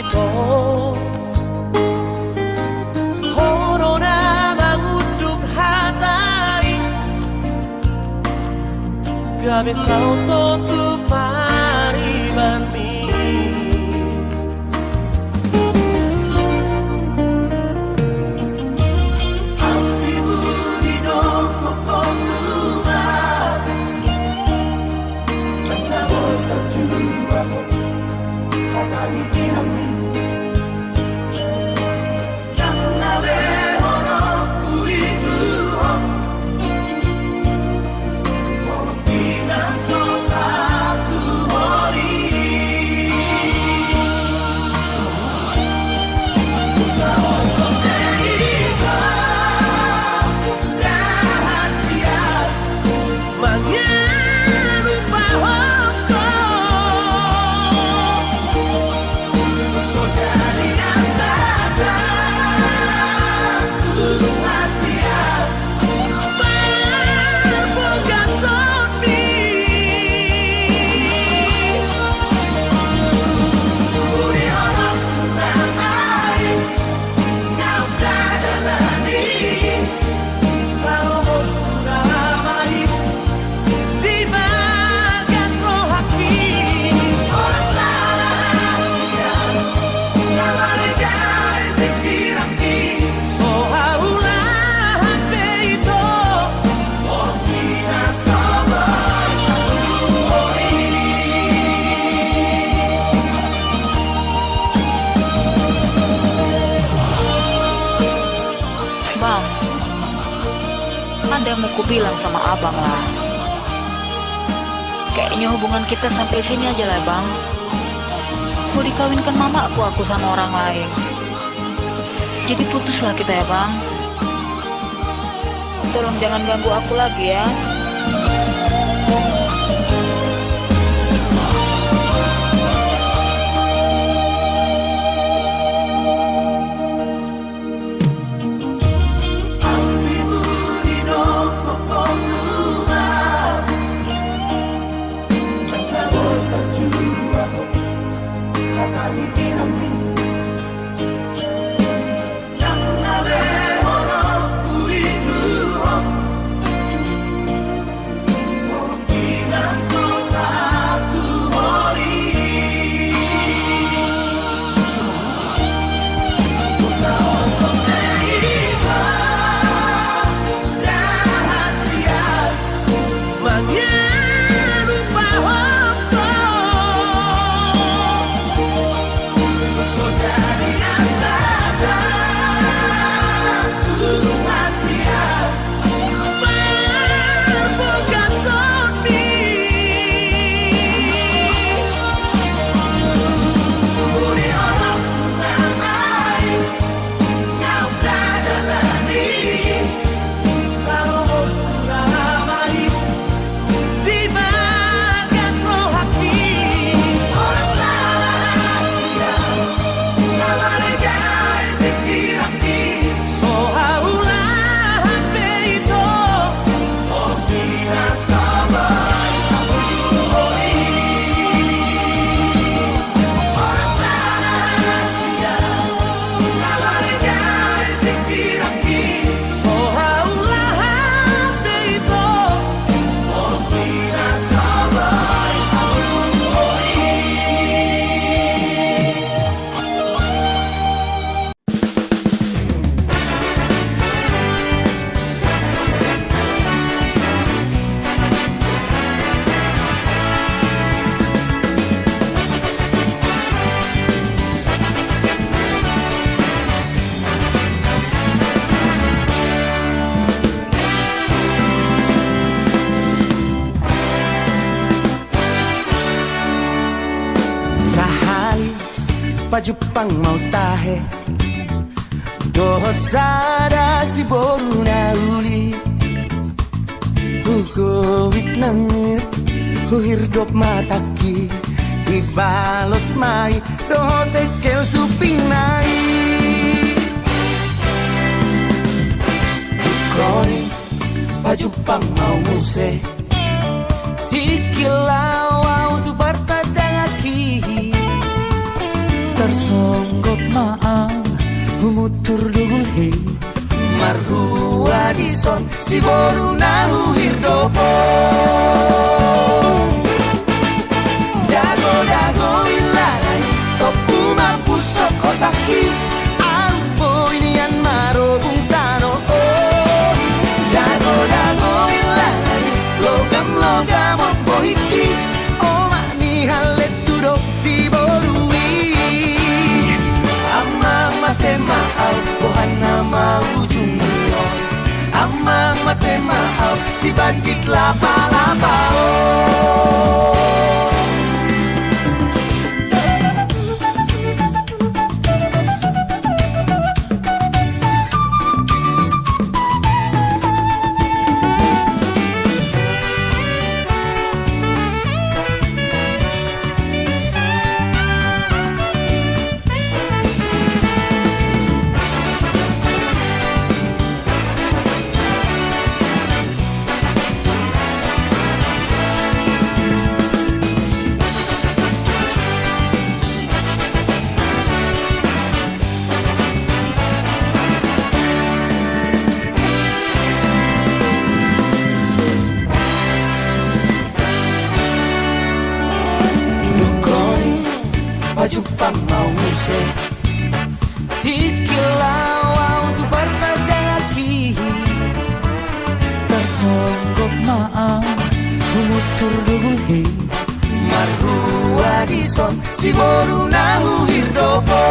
ito horo na mangudog hatay gabi sa auto tu pariban mi Mau kubilang sama abang lah. Kayaknya hubungan kita sampai sini aja lah bang. Mau dikawinkan mama aku sama orang lain. Jadi putuslah kita ya bang. Tolong jangan ganggu aku lagi ya. Pajupang mau tahe dohot sada si boru na uli Hukowit nangit Huhirdop mataki Ibalos mai dohot ekel suping nai Kroni pajupang mau muse Tikilau au tu partadang aki tersongkot maang humutur dugul hei marhua dison si boru nahu hirdopo dago ilalai topu mampu soko sakit ampo inian marobung tano oh dago ilalai logam opo hiki oh mani halet tudok si borui amma mate maau pohana mau jumio amma mate maau si bandit lapa-lapa oh Jumpa mau musik Tikilau tu berdaki Tersonggok maang Humutur dugul hei Marhua dison si boru nahu hirdopo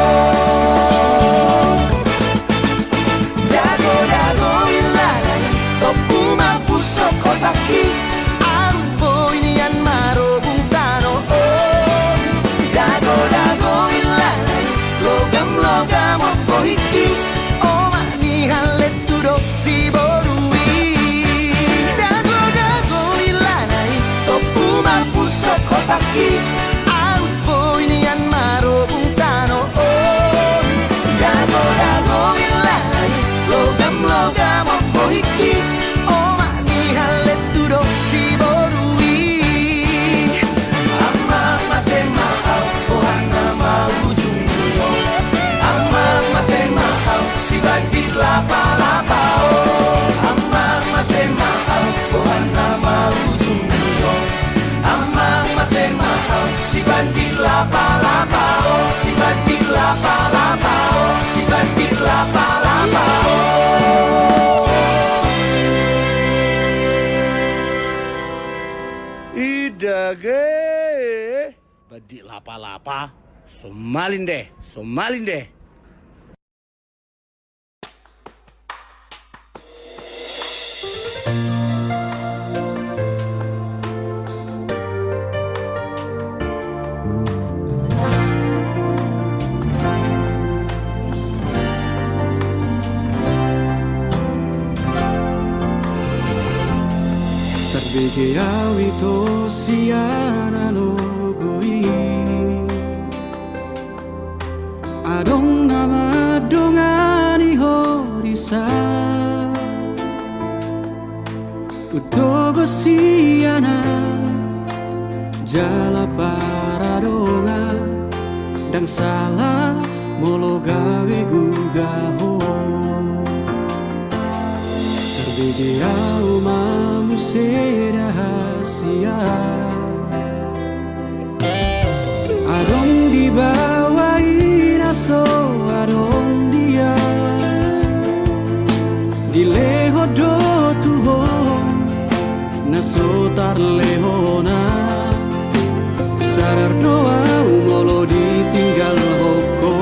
Dago ilalai topu mampu soko sakit ampo inian marobung tano oh dago ilalai logam opo hiki oh mani halet tudok si borui dago ilalai topu mampu soko sakit ampo inian marobung tano oh dago ilalai logam opo hiki oh mani halet tudok si borui amma mate maau pohana mau jumio amma mate maau si bandit lapa-lapa oh amma mate maau pohana mau jumio amma mate maau si bandit lapa-lapa oh si bandit lapa-lapa oh si bandit lapa-lapa oh idage bandit lapa-lapa somalin deh Terbege awito siana logoi Adong nama dongani horisa Utogo siana jala paradonga Dan salah molo gawe gugaho Terbege au mamu rahasia Adong dibawain aso adong dia Dileho do tuho naso tar lehona Sadar doa umolo ditinggal hoko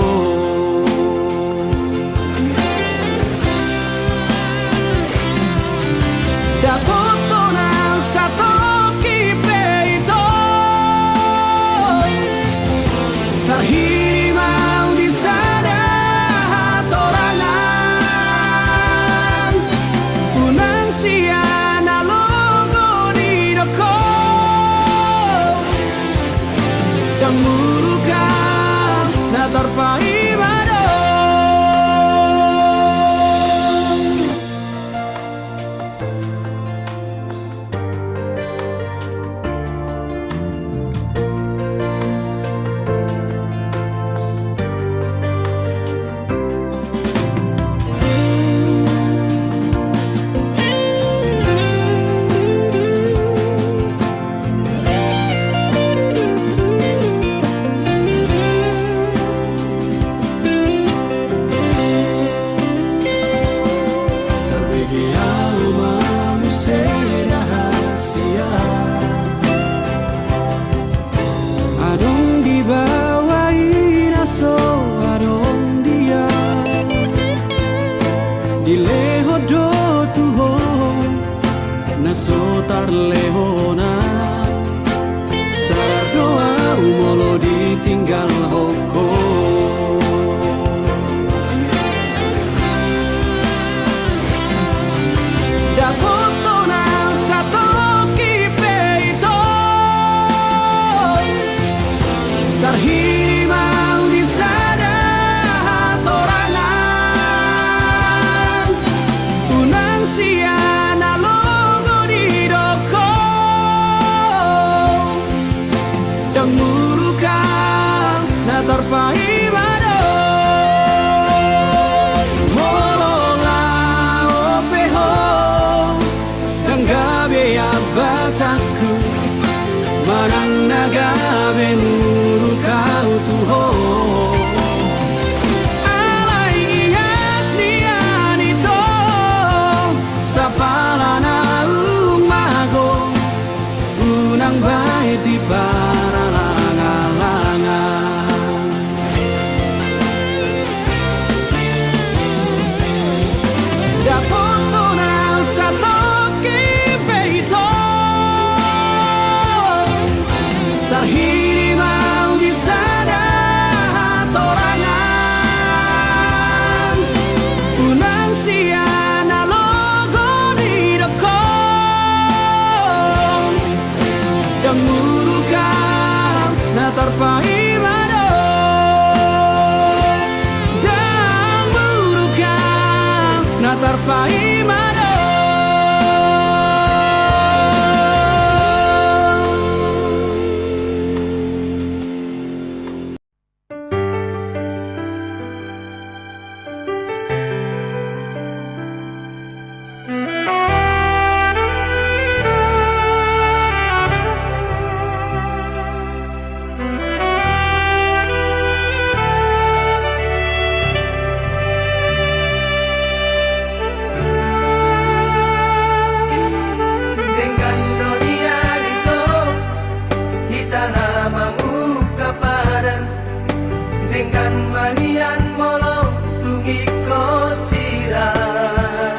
Manian molo tungi ko sirah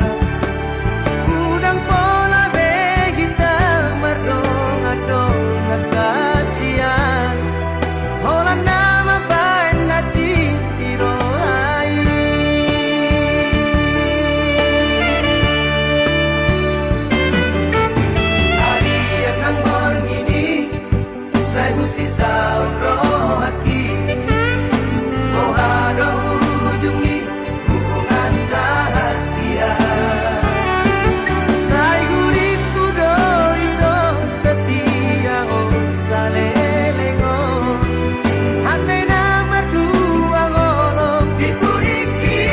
udang pola begita mardong adong nakasian hola nama bain naci tiro ai hari yang nang borng ini saya busi sauro hati ada ujungi hubungan rahasia Saya guriku doito setia salelengo Hame nama dua ngolo dipuriki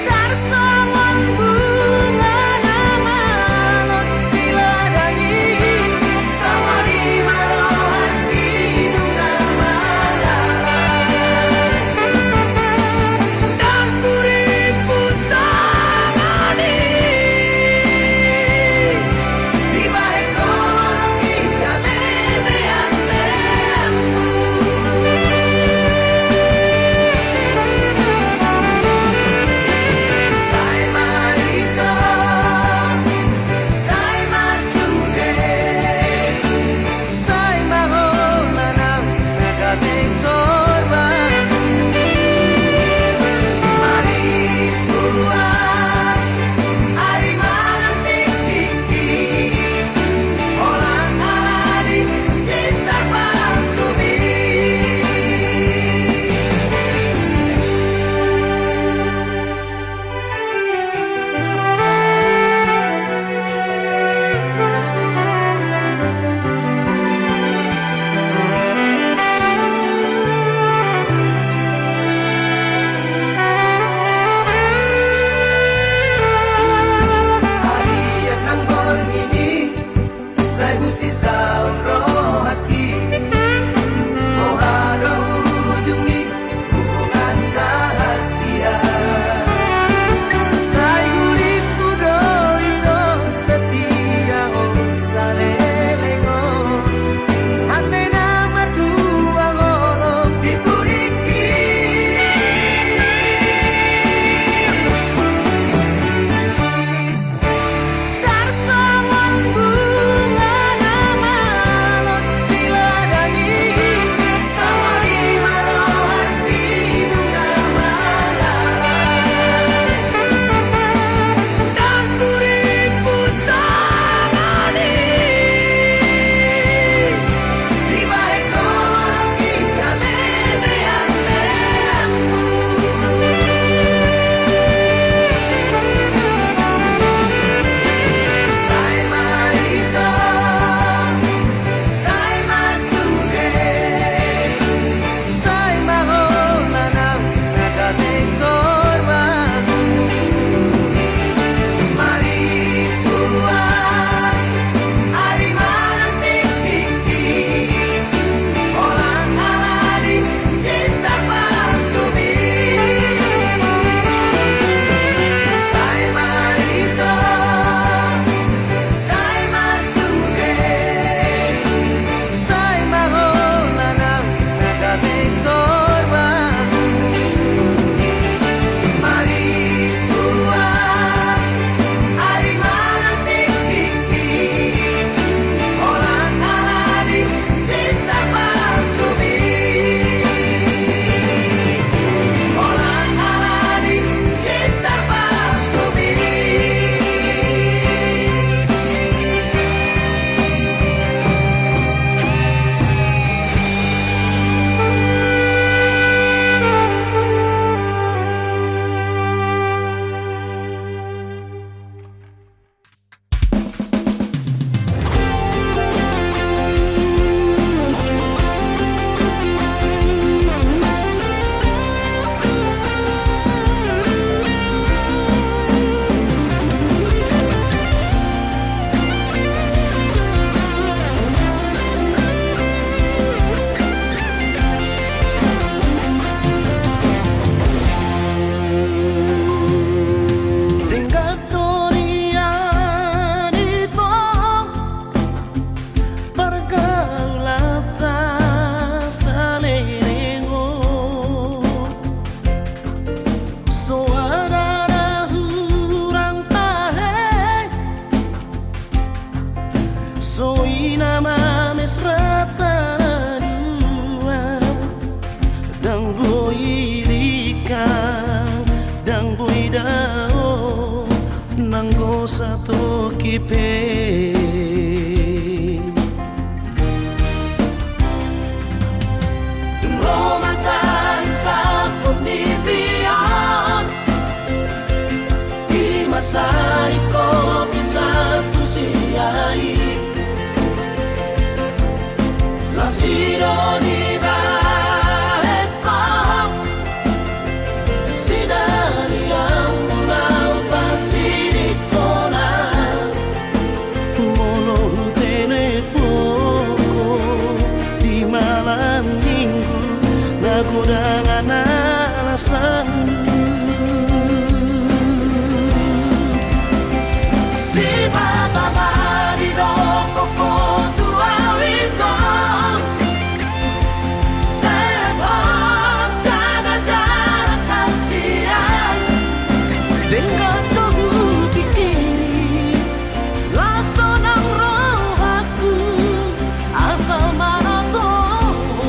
Tarsongon bunga nama los diladani Si sauro hati oh ada ujungi hubungan rahasia Saya guriku doito setia salelengo Hame nama dua ngolo dipuriki Tarsongon bunga uripe Romasahin sa pagnibiyan Di masay ko minsan tusiyay Lasiro di bahet ko Sinari ang mulang pasirit ko na Mono telepon di malam minggu Lagu dengan alasan Si mata marido ko po tuawin ko Step up, jangan jarak kasihan Dengan kau pikir Lasto ng roh aku Asal mana tahu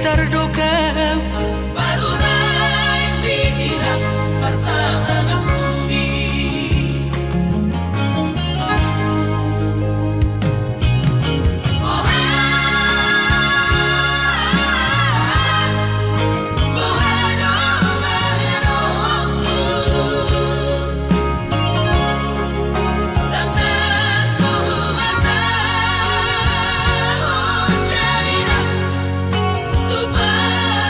terdokeng baru naik pikiran pertahanan budi. Goodbye.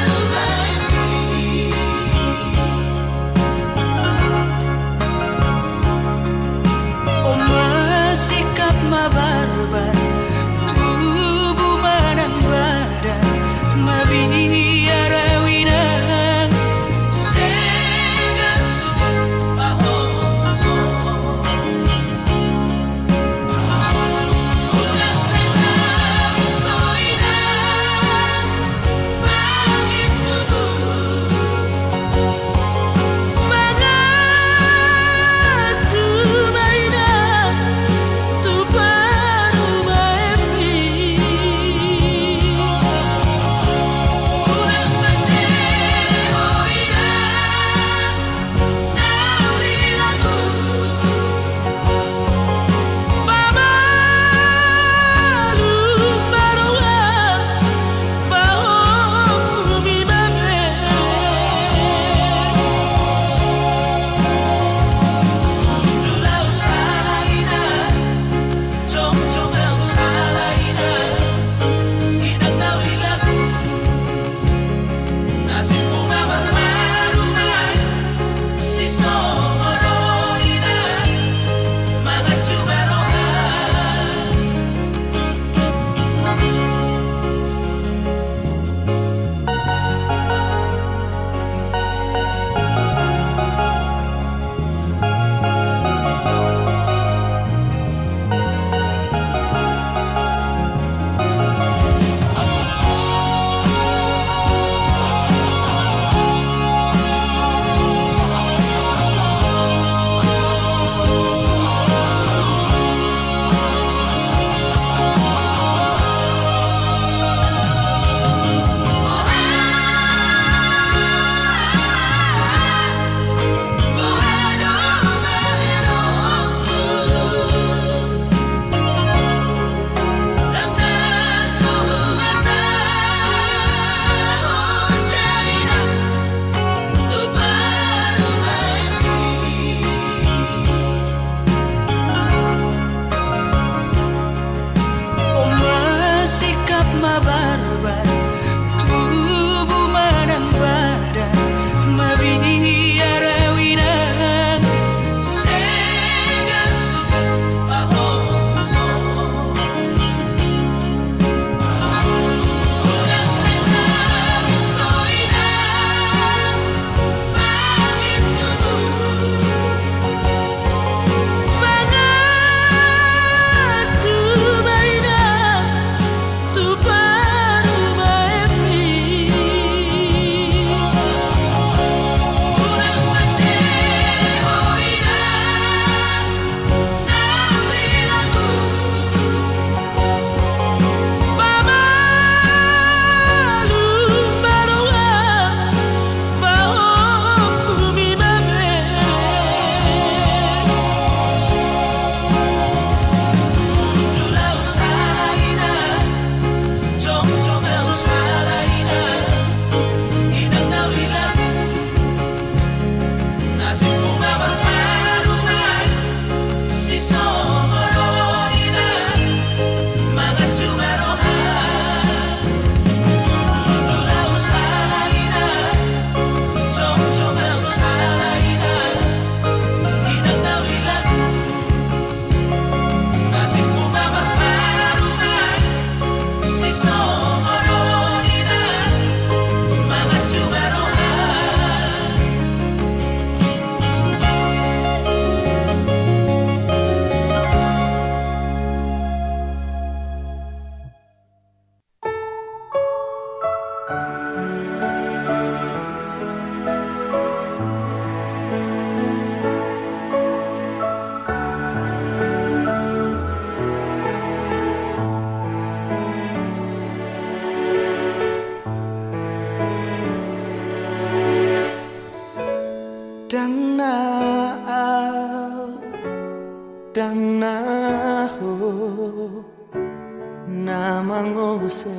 namangose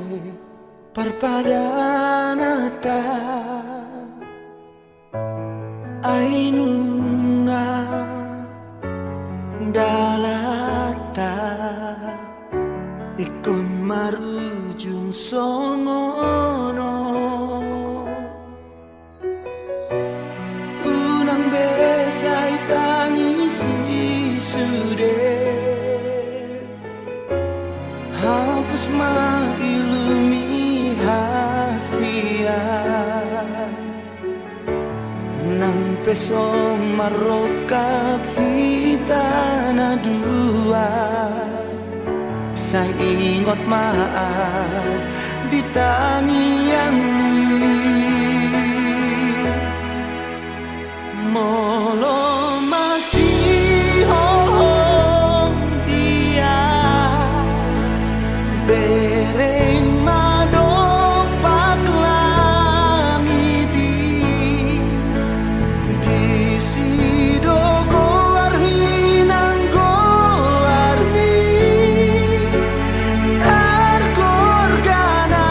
parpadanata ainunga dalata ikon marujung songono unang besai tangisi sude hapus mailumi hasian nang peso marokap hitana dua saya ingat maaf di tangi yang molo masih hohong dia bereng madopak langiti di sidogo arhinang goarmi argorgana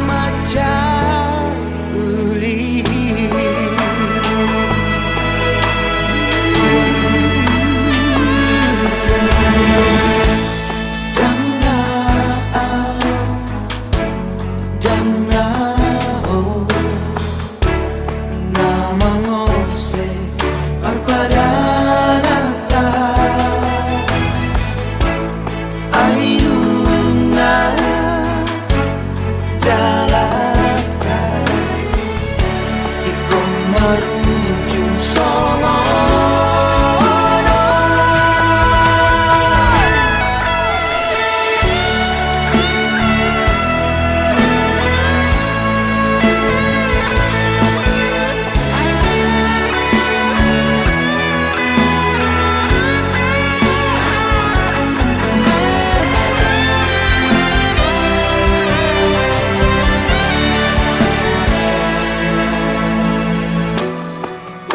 macam uli marujung songono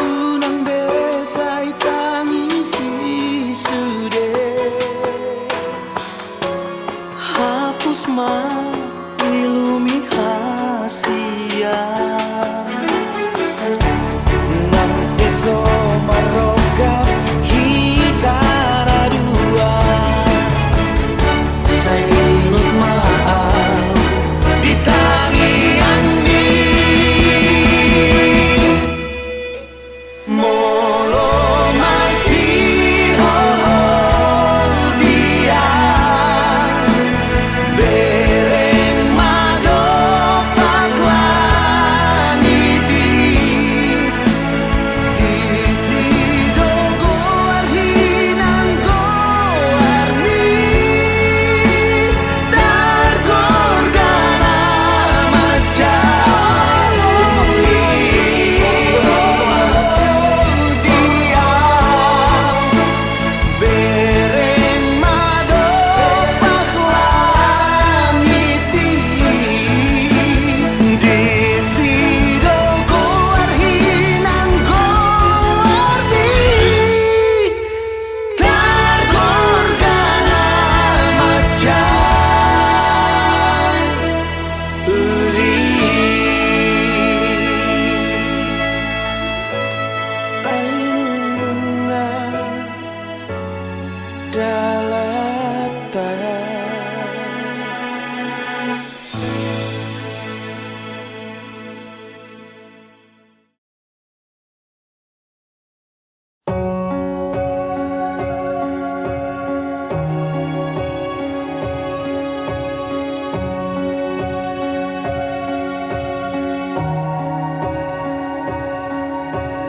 unang besai tangisi sude hapus mailumi hasian nang peso maroka hitara dua saya ingat maaf di tangian molo masih hohong dia bereng madopak langiti di sidogo arhinang goarmi dargorgana macam dia bereng madopak langiti di sidogo arhinang goarmi dargorgana macam uli ainunga dalata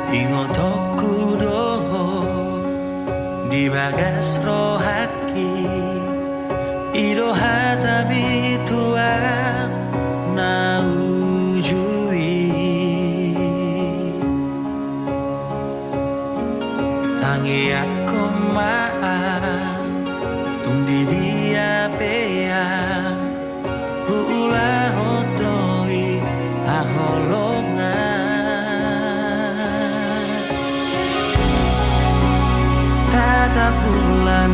Ingotoku doho di bagas rohaki ido hatabi tuang na ujui tangi aku maa tung di dia pea hula hodoi aholongan tak bulan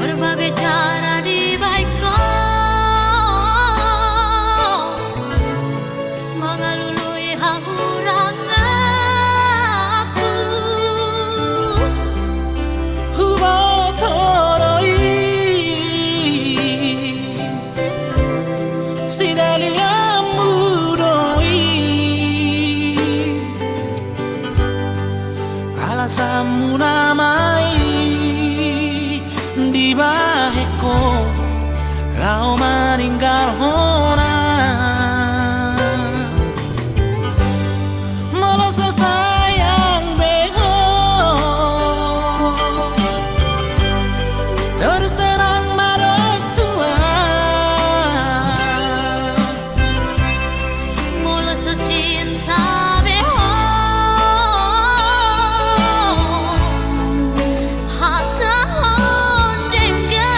berbagai cara dibaikan mengalului hahurang aku hubatoroi sidaliamudoi alasanmu namai di baheko kau meninggal hona melasa sayang beho terus terang marah tua mula secinta beho hata hondengga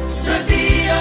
Setia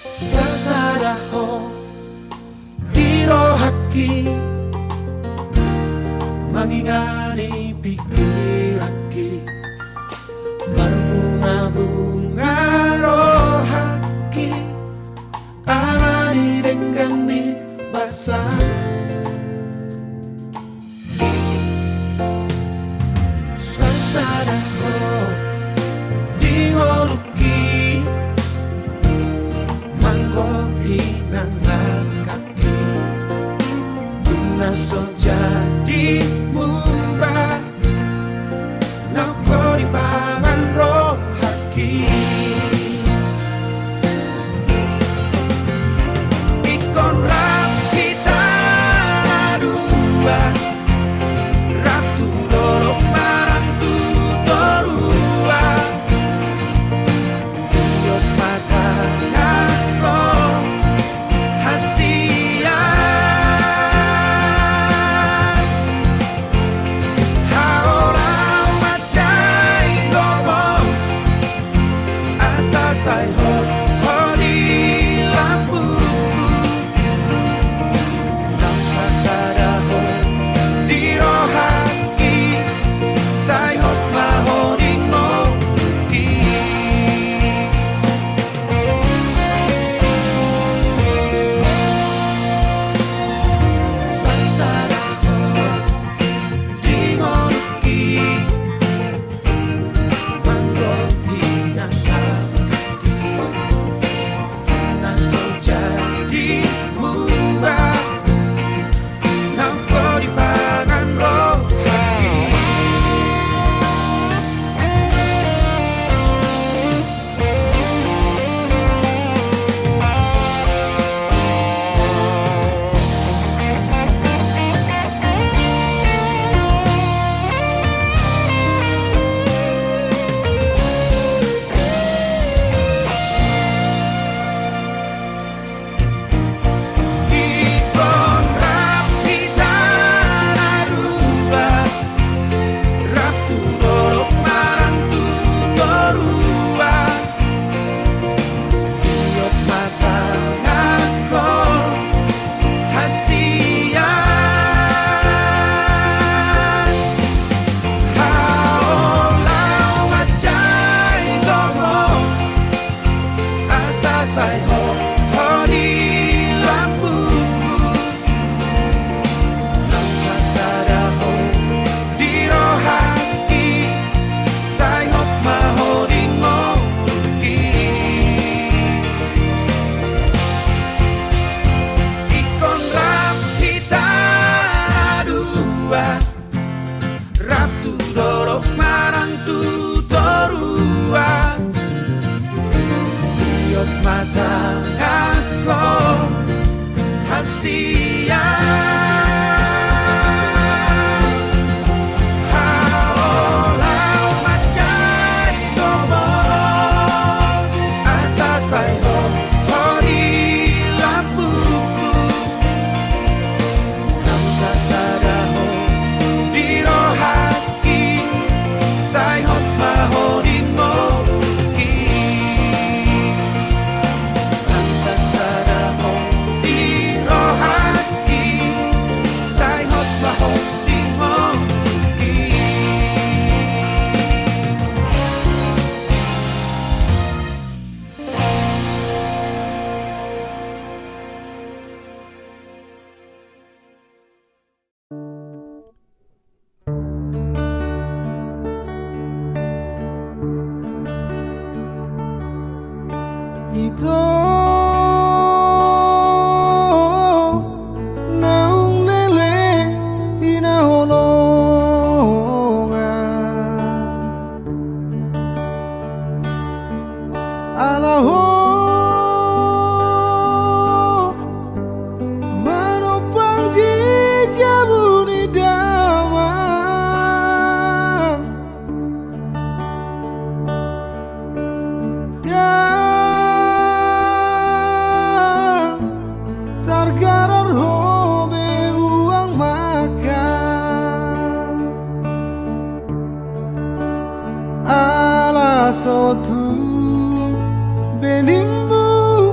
Sasaraho dirohaki mangingani pikiraki berbunga-bunga rohaki alani denggani basah Sasaraho dingoluki manggohi nang kaki Tuna so jadi mubah Noko di pangan rohaki Ikon rakita dua Ratu dorok marang tutorua Tuyot mata ngako hasia Haolau macai ngomong Asa say ho di lampuku Nang sasaraho di rohaki Say hot mahoning moki Sasaraho di ngoluki Manggohi nang kaki Naso jadi mubah Nangko di pangan rohaki Ikon rakita narua Ratu dorok marang tutorua Tuyot mata ngako hasia Haolau macai ngomong Asa say ho di lampuku Nang sasaraho di rohaki Say hot mahoning moki Ikon rakita dua Ratu dorok marang tutorua Tuyot mata ngako hasia Haolau macai ngomong Asa say ho di lampuku Nang sasaraho di rohaki Say hot mahoning moki Nang sasaraho di rohaki Say hot mahoning moki Ito naung lele pinaholongan Alaho menopang di jabuni damang Targarar hobe uang makan Ala sotu benimmu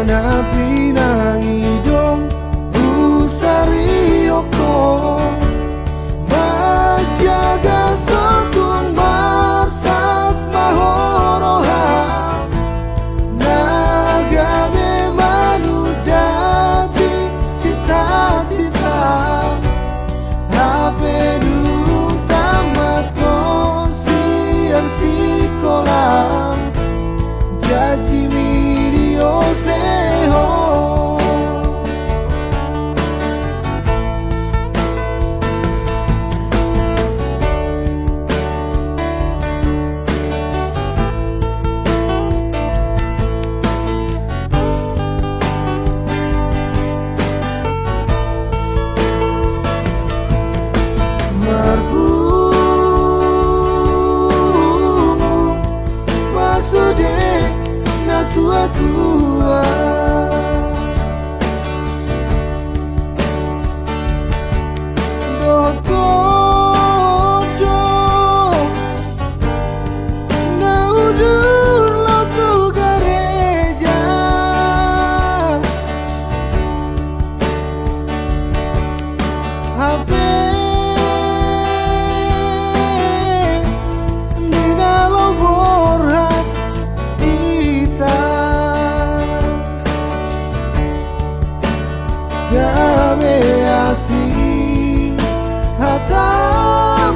Takana pinangidong usarioko Majaga sotong marsat mahoroha Nagame manudati sita-sita Hapedu tamato siang sikolang Jaji mirio seho Marbu Masude na tua-tua Dokodo na udur lo tu gereja HP Ningalo borhat ita Game asing hatam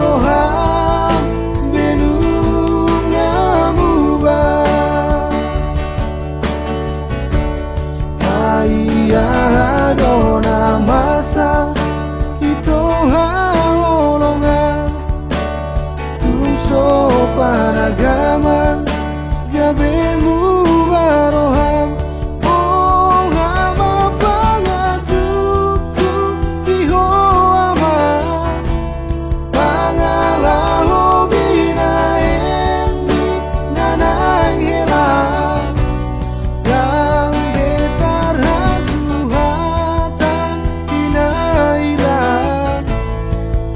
roham benungamuba Ayah dona masa ito haolongan Tuso panagaman gabi mu baroham Oh hama pangaduku iho ama Pangalaho binaeni nanang hilang Yang detar hasuhatan pinailan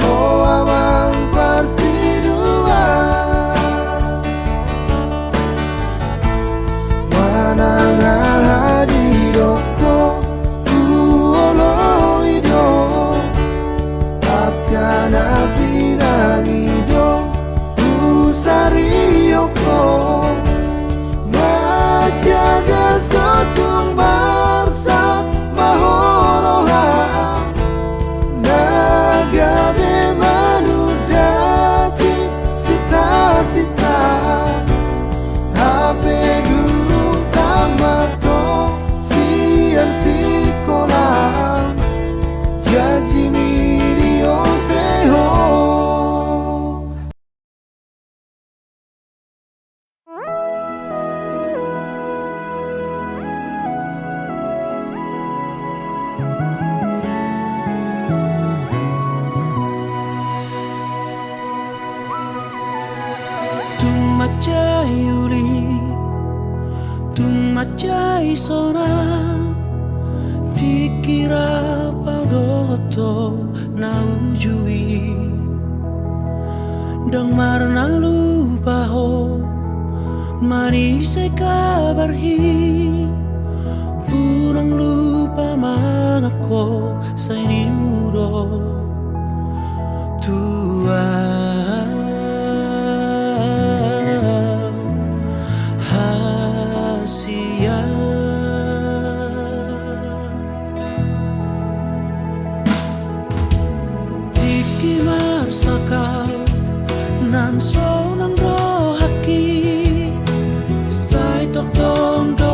Oh amang parsiduan Manang hadiroko uoloido Takana pinangido usarioko Majaga sotong marsat maholoha Nagame manudati sita-sita Hape dulu tamato siang sikolang Jaji mirio seho Tumacay uli, tumacay sona Dikira pagoto na ujui Dang marna lupa ho Manisay kabarhi Punang lupa mangako sa inimuro Tua Sakal nan so nang rohaki sai tok dong do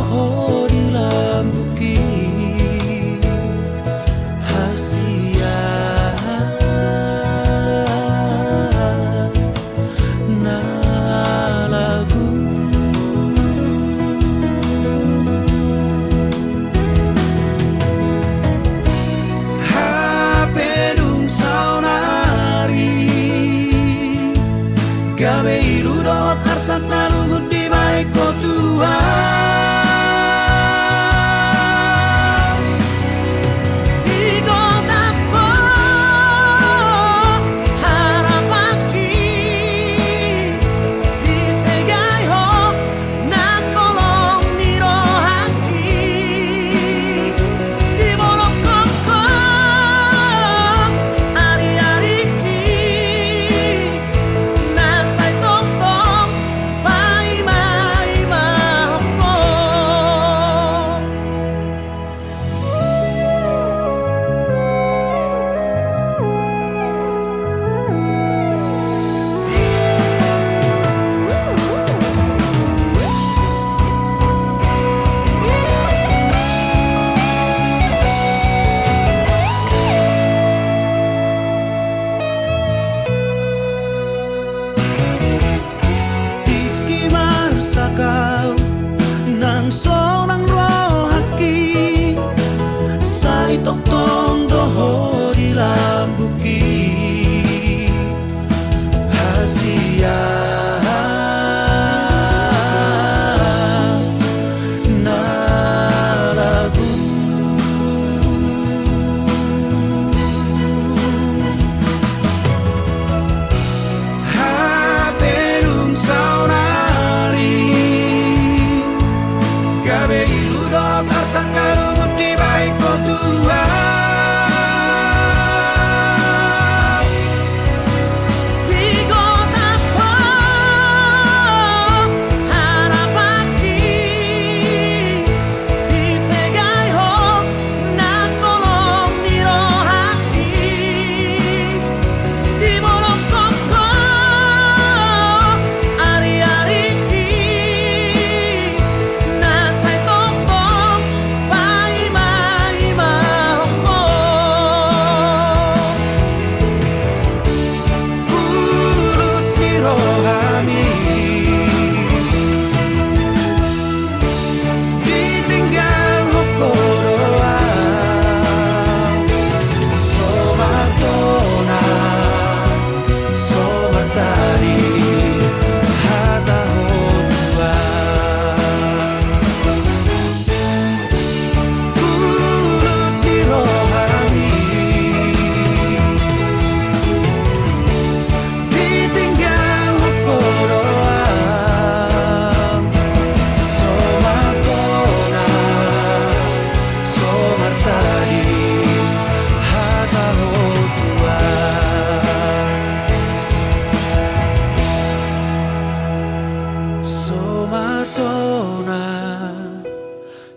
Sudah tersangka rumput di baik kau Tuhan.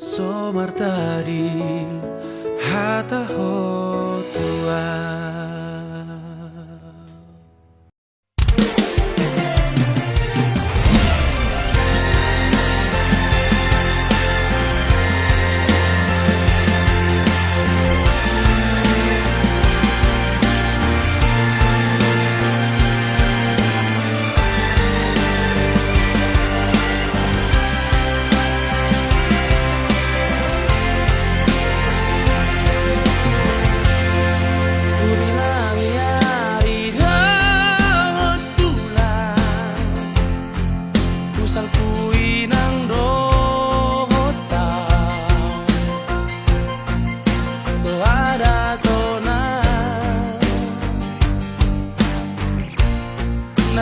Somartadi hata hotua.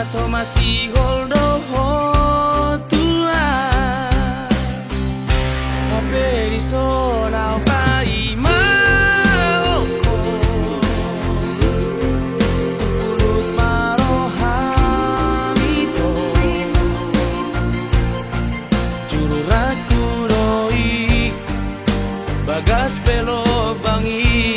So masih holdo tua tapi di zona pai maoko ulut marohamito juru rakuroi bagas pelo bangi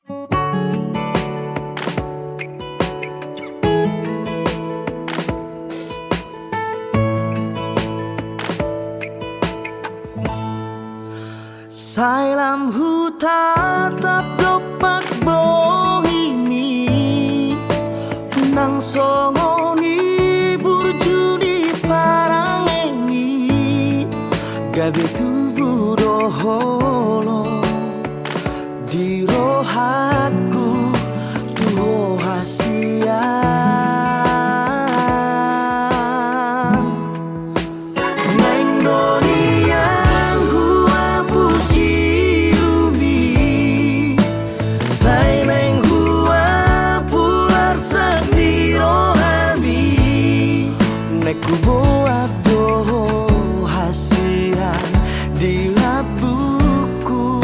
Sai lam hutan tap dopak bohimi nang songoni burjuni parangengi gabe tubuh doholo di rohaku tuho hasian neng dunia hua pusi umi sai neng hua pular sedih hami neku buat doho hasian di labuku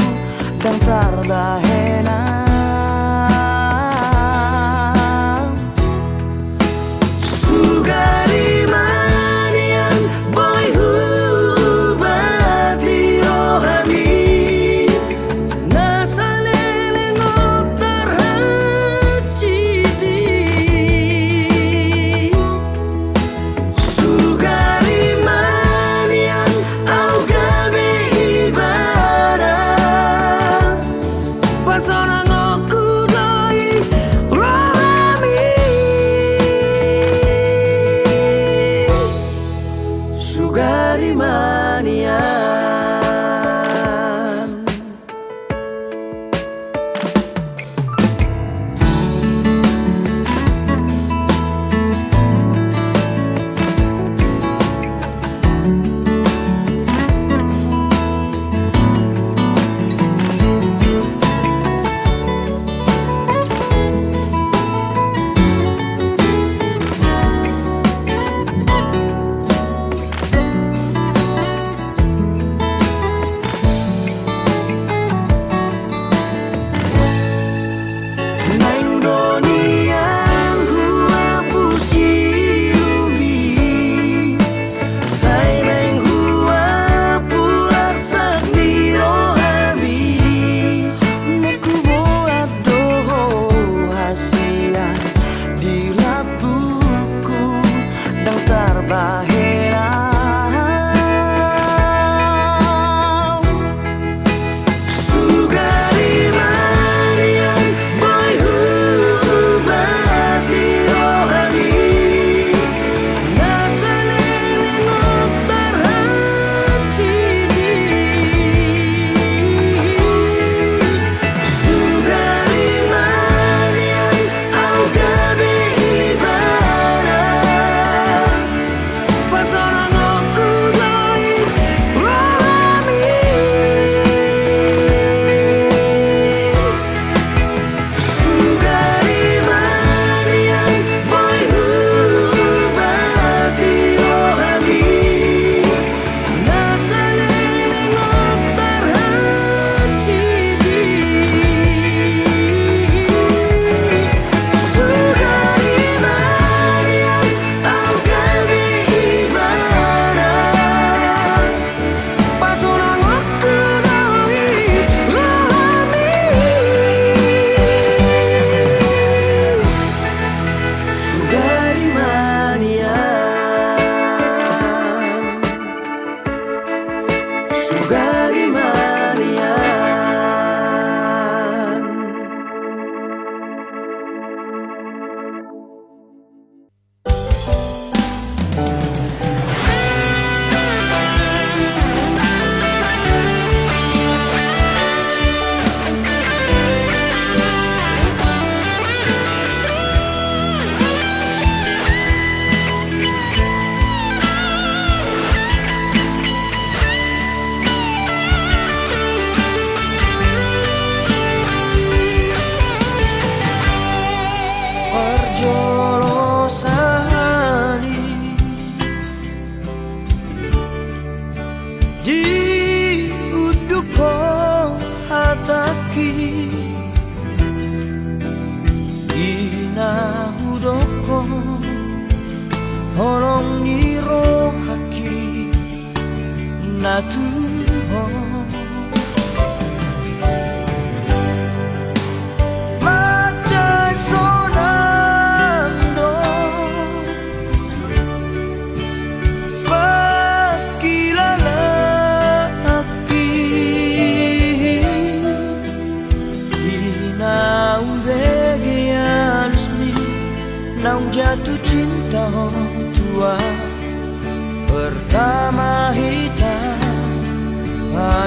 dan tardahena sugari manian boy hubati rohami nasalele ngotar haciti sugari manian au gabe ibadah pasona ngoku doi rohami sugari manian neng dunia hua pusi umi sai neng hua pular sedih rohami neku buat doho hasian di labuku dan tarbahera sugari manian boy hubati rohami nasalele ngotar haciti sugari manian au gabe ibadah pasona ngoku doi rohami sugari manian boy hubati rohami nasalele ngotar haciti sugari manian au gabe ibadah pasona ngoku doi rohami sugari manian sugari manian perjolosani di uduko hataki ina hudoko holong niro haki natuho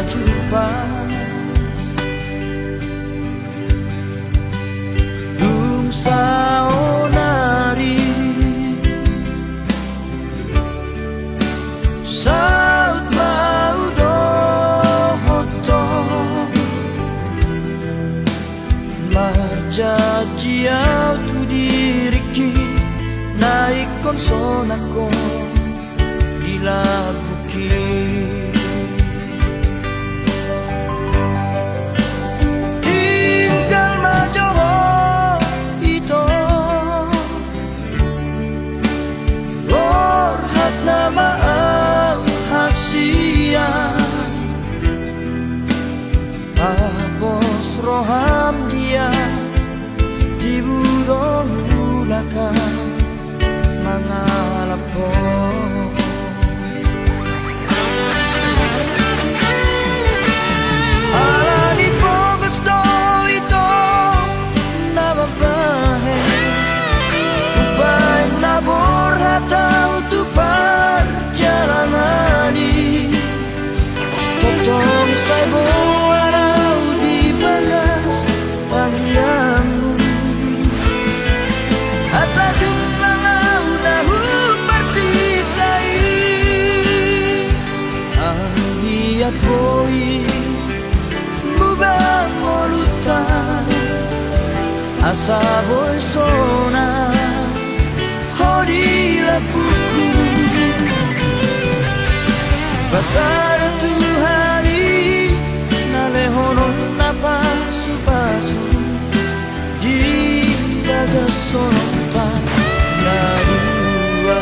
jumpa Dung saonari Saut mau dohoto Majajiau tu diriki Naik konsonako Dilabuki Tinggal majoho ito Orhat nama au hasia Apos roham dia Tiburong ulakan Mangalap ko Alani po gusto ito na babae Upay nabor hataw tupar jalangani Totong sa'yo araw di bagas Pangyang asa jumlah nahu bersitai Ahiyat boy Mubang molutan Asa boy sona Hodi lapuku Basar Tuhari Nalehonon napasu-pasu Di daga sonota narua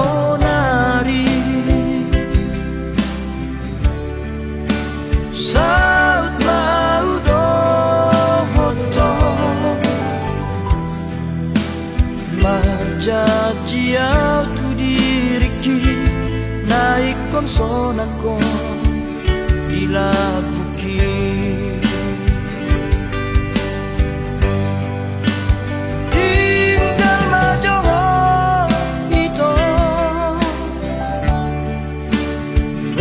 saonari Saut mau dohoto Majajiau tu diriki Naik konsonako Dilabuki Tinggal majoho ito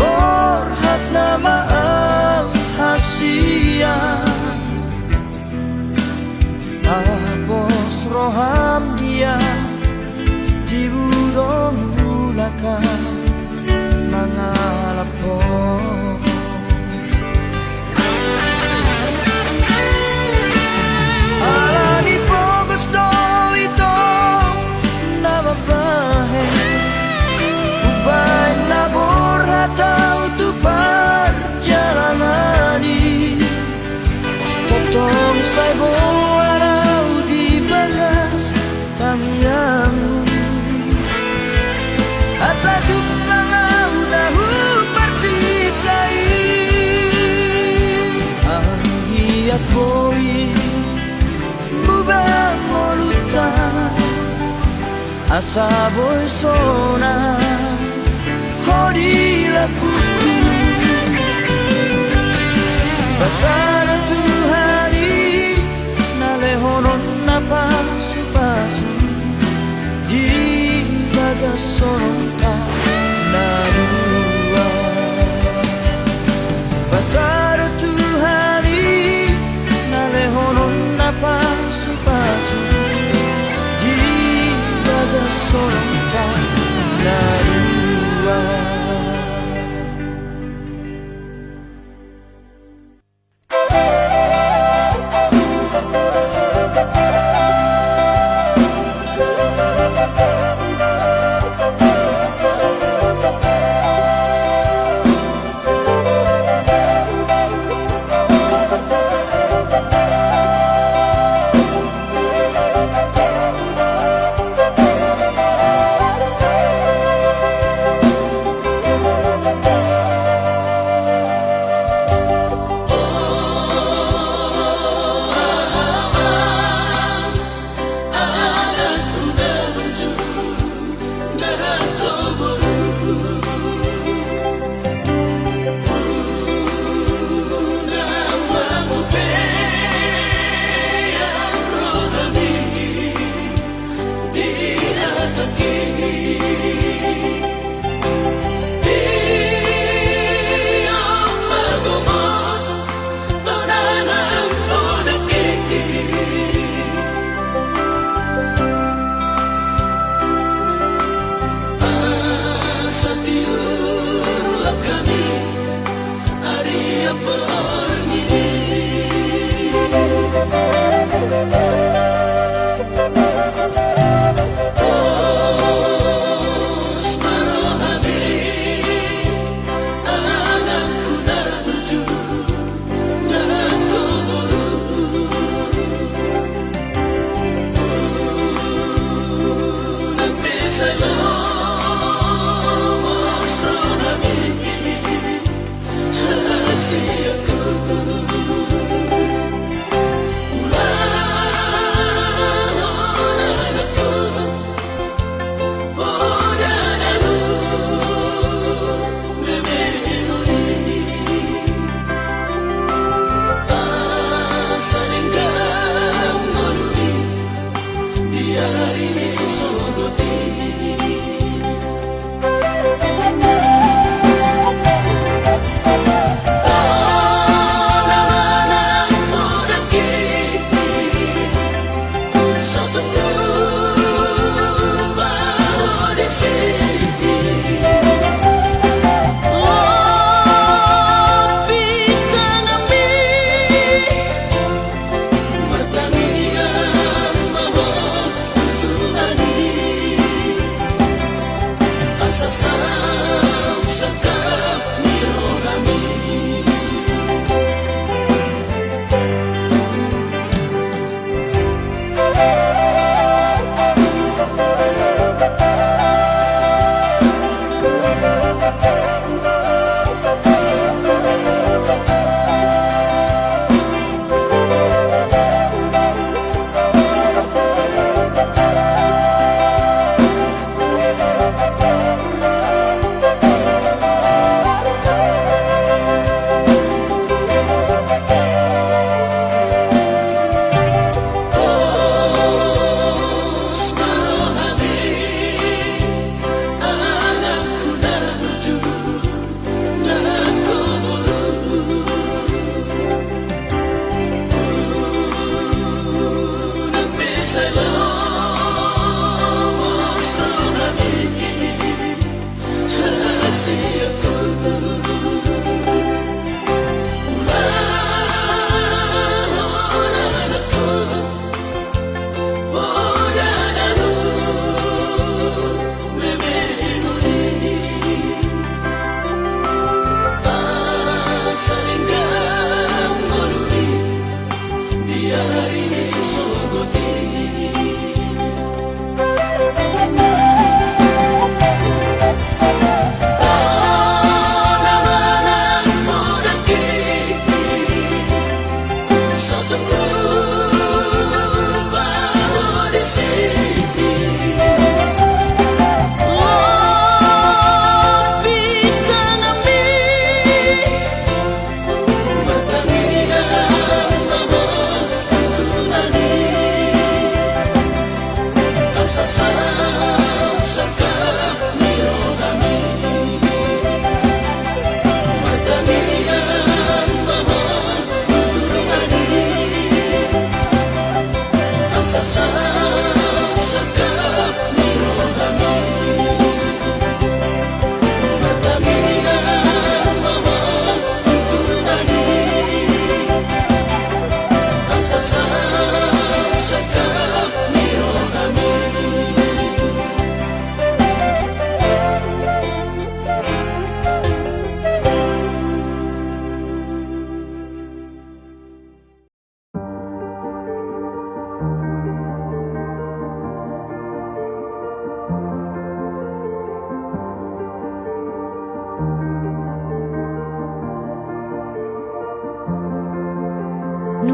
Orhat nama au hasia Apos roham dia Tiburong ulakan Mangalap ko Alani po gusto ito na babae Upay nabor hataw tupar jalangani Totong sa'yo araw di bagas Tangyang asa jumlah nahu bersitai Ahiyat boy Mubang molutan Asa boy sona Hodi lapuku Basar Tuhari Nalehonon napasu-pasu Di bagas sonota narua Basar Tuhari Nalehonon napasu-pasu Di bagas sonota narua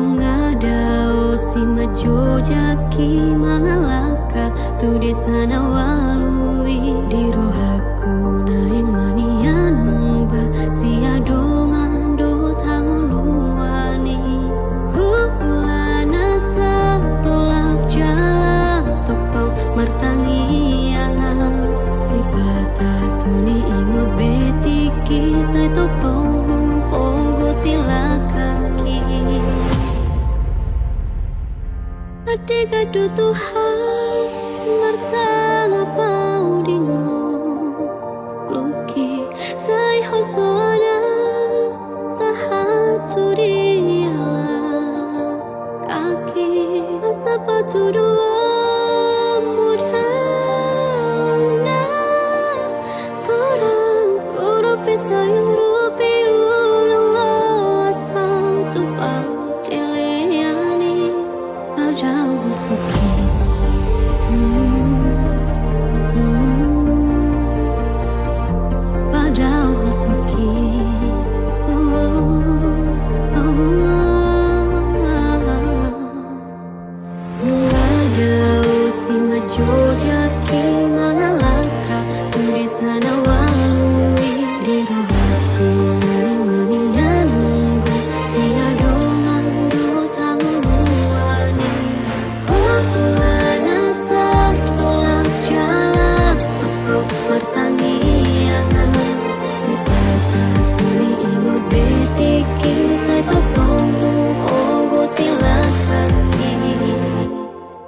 Nungadao si majo jaki mangalaka tu desana walui di rohaku naing manian mungba si adongan do tanguluani hulana sa tolak jalan tok martangi anga si patah suni ingot betiki sai tok tong pogo tilakaki Adega do Tuhan narsanga paudingo Luki sai hosona saha sayur piurang lo asal tu pau celeani pajau suki pajau suki Nungadaw si Majojaki manalaka di sana walui di rohaku manian nunggu si adomandu tamuani Hokulana tolak jalan untuk pertanian si patas ini ingot betiki saya topongmu ogo tilakani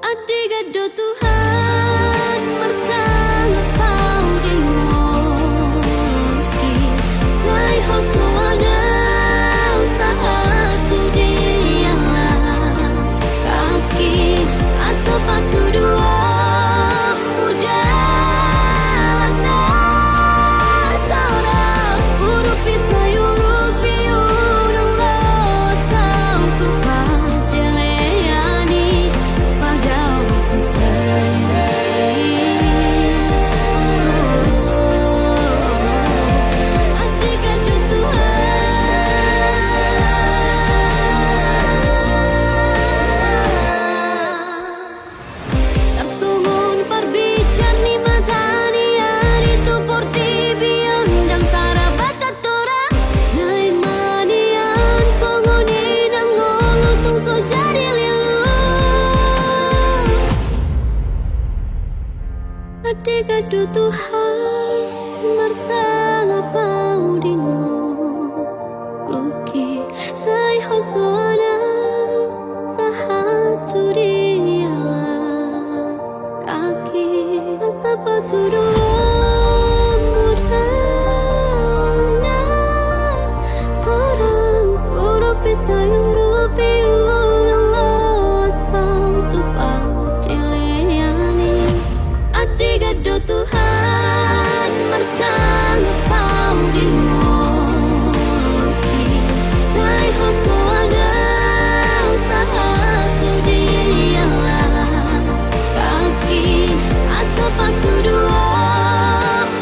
Adigado Tuhan bersama kau di ngoki Saya hosuana usahaku dialah kaki asal patu dua mujalan Taurang urupi sayurupi urang lo Sau tuhan jeleani pajau Adigado Tuhan Tersumun perbicar ni matani hari tu porti biandang tarabata tora Nai manian songoni nang ngolu tung so jari lilu Adigado Tuhan marsala pau dingo Luki say hosuana sahatu dialah kaki sepatu dua mudana Torang urupi sayurupi urang lo asal tu pau celeani Adigado Tuhan bersama kau di ngoki Saya hosuana usahaku dialah kaki asal patu dua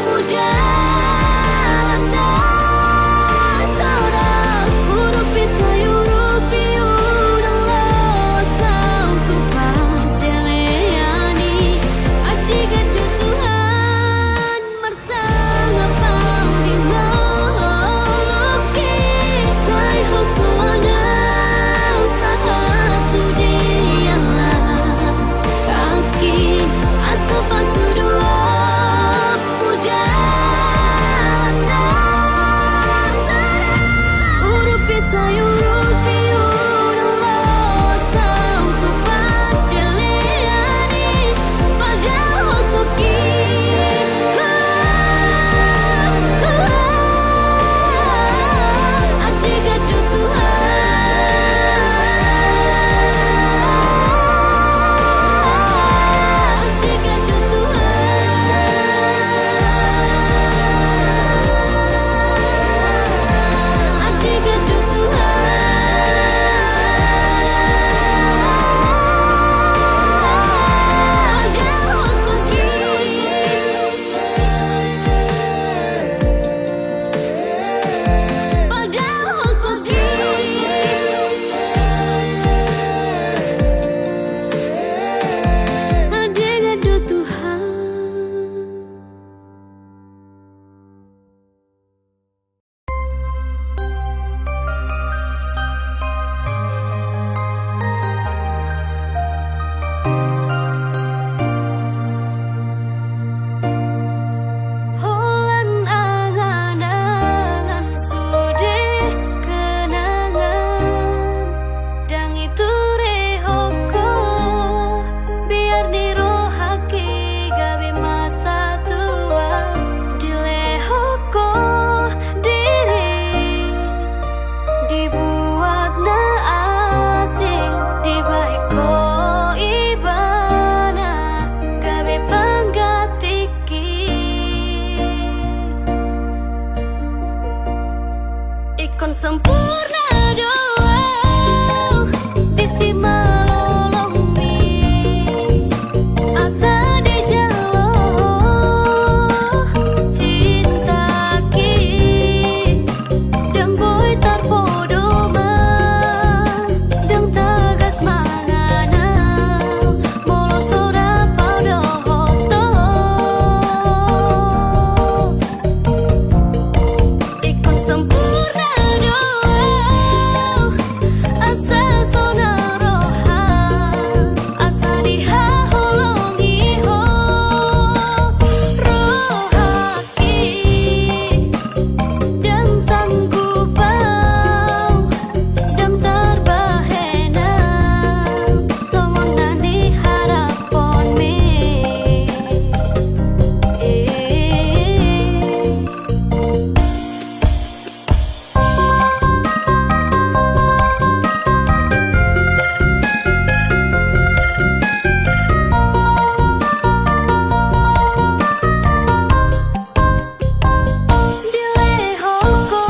mujalan Taurang urupi sayurupi Ikon sempurna doa Disi malolong mi Asa di jalo Cinta ki Dang boy tarpodoma Dang tagas mangana Molo sora paudo hoto Ikon sempurna doa Asa sonaroha Asa dihaholong iho Rohaki Dan sanggupau Dan terbahena Songon nani harapon me Dilehoko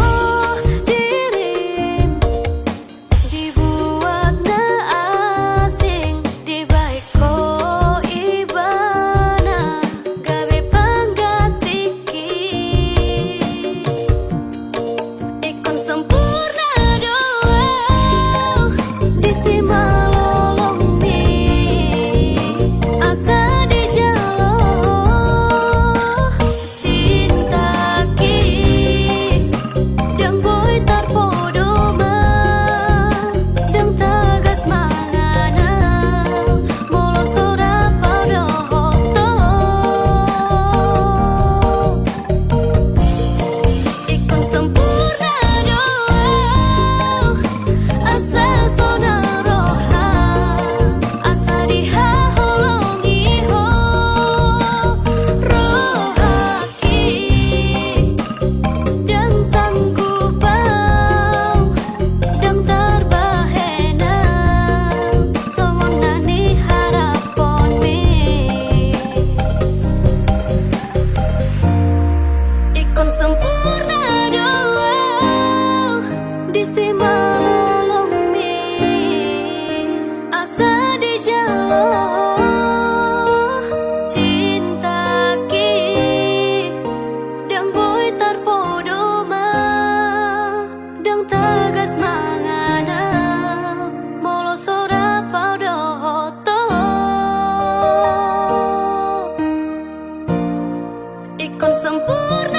dirim Dibuat na asing Dibaiko ibana Gawe panggatiki Ikon sempurna doa Disi malolong mi Asa di jalo Cinta ki Dang boy tarpodoma Dang tagas mangana Molo sora paudo hoto Ikon sempurna doa Asa sonaroha Asa dihaholong iho Rohaki Dan sanggupau Dan terbahena Songon nani harapon me Ikon sempurna doa Disi malolong mi Asa di jalo Cinta ki Dang boy tarpodoma Dang tagas mangana Molo sora paudo hoto Ikon sempurna